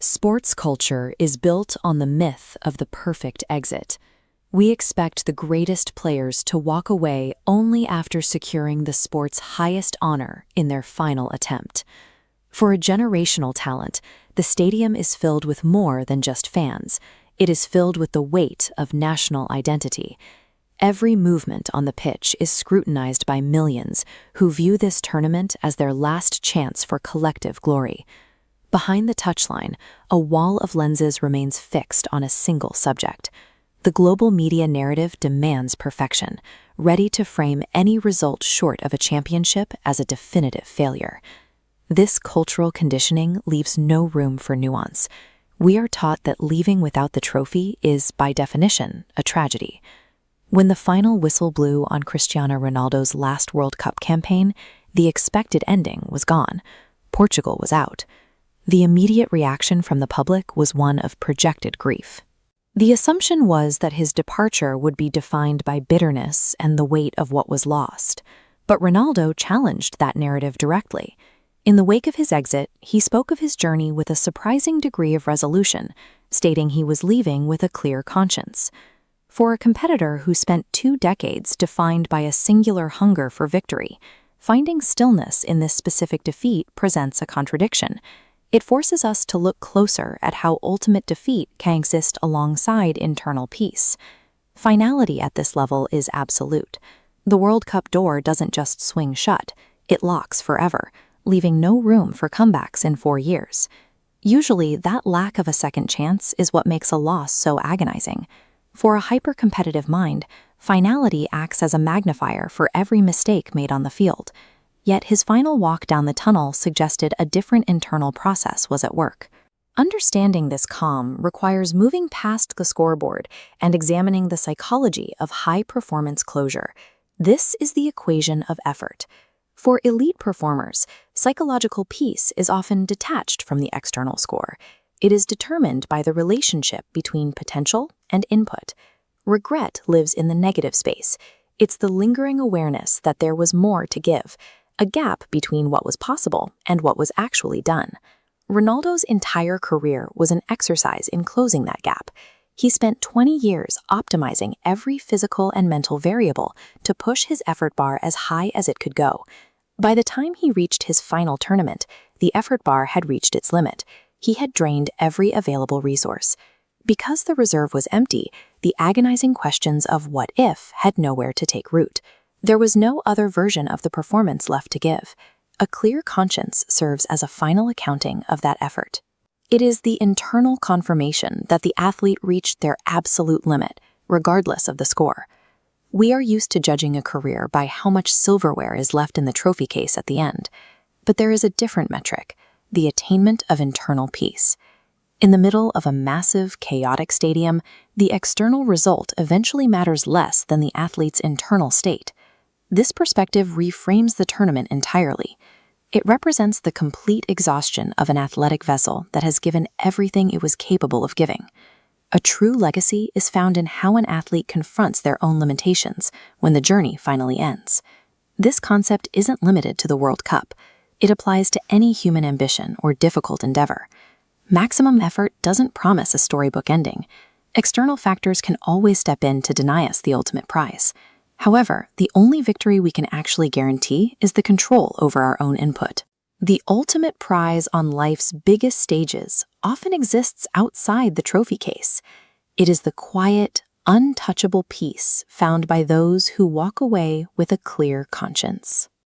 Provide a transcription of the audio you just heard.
Sports culture is built on the myth of the perfect exit. We expect the greatest players to walk away only after securing the sport's highest honor in their final attempt. For a generational talent, the stadium is filled with more than just fans. It is filled with the weight of national identity. Every movement on the pitch is scrutinized by millions who view this tournament as their last chance for collective glory. Behind the touchline, a wall of lenses remains fixed on a single subject. The global media narrative demands perfection, ready to frame any result short of a championship as a definitive failure. This cultural conditioning leaves no room for nuance. We are taught that leaving without the trophy is, by definition, a tragedy. When the final whistle blew on Cristiano Ronaldo's last World Cup campaign, the expected ending was gone. Portugal was out. The immediate reaction from the public was one of projected grief. The assumption was that his departure would be defined by bitterness and the weight of what was lost. But Ronaldo challenged that narrative directly. In the wake of his exit, he spoke of his journey with a surprising degree of resolution, stating he was leaving with a clear conscience. For a competitor who spent 2 decades defined by a singular hunger for victory, finding stillness in this specific defeat presents a contradiction. It forces us to look closer at how ultimate defeat can exist alongside internal peace. Finality at this level is absolute. The World Cup door doesn't just swing shut, it locks forever, leaving no room for comebacks in 4 years. Usually, that lack of a second chance is what makes a loss so agonizing. For a hyper-competitive mind, finality acts as a magnifier for every mistake made on the field. Yet his final walk down the tunnel suggested a different internal process was at work. Understanding this calm requires moving past the scoreboard and examining the psychology of high-performance closure. This is the equation of effort. For elite performers, psychological peace is often detached from the external score. It is determined by the relationship between potential and input. Regret lives in the negative space. It's the lingering awareness that there was more to give, a gap between what was possible and what was actually done. Ronaldo's entire career was an exercise in closing that gap. He spent 20 years optimizing every physical and mental variable to push his effort bar as high as it could go. By the time he reached his final tournament, the effort bar had reached its limit. He had drained every available resource. Because the reserve was empty, the agonizing questions of what if had nowhere to take root. There was no other version of the performance left to give. A clear conscience serves as a final accounting of that effort. It is the internal confirmation that the athlete reached their absolute limit, regardless of the score. We are used to judging a career by how much silverware is left in the trophy case at the end. But there is a different metric, the attainment of internal peace. In the middle of a massive, chaotic stadium, the external result eventually matters less than the athlete's internal state. This perspective reframes the tournament entirely. It represents the complete exhaustion of an athletic vessel that has given everything it was capable of giving. A true legacy is found in how an athlete confronts their own limitations when the journey finally ends. This concept isn't limited to the World Cup. It applies to any human ambition or difficult endeavor. Maximum effort doesn't promise a storybook ending. External factors can always step in to deny us the ultimate prize. However, the only victory we can actually guarantee is the control over our own input. The ultimate prize on life's biggest stages often exists outside the trophy case. It is the quiet, untouchable peace found by those who walk away with a clear conscience.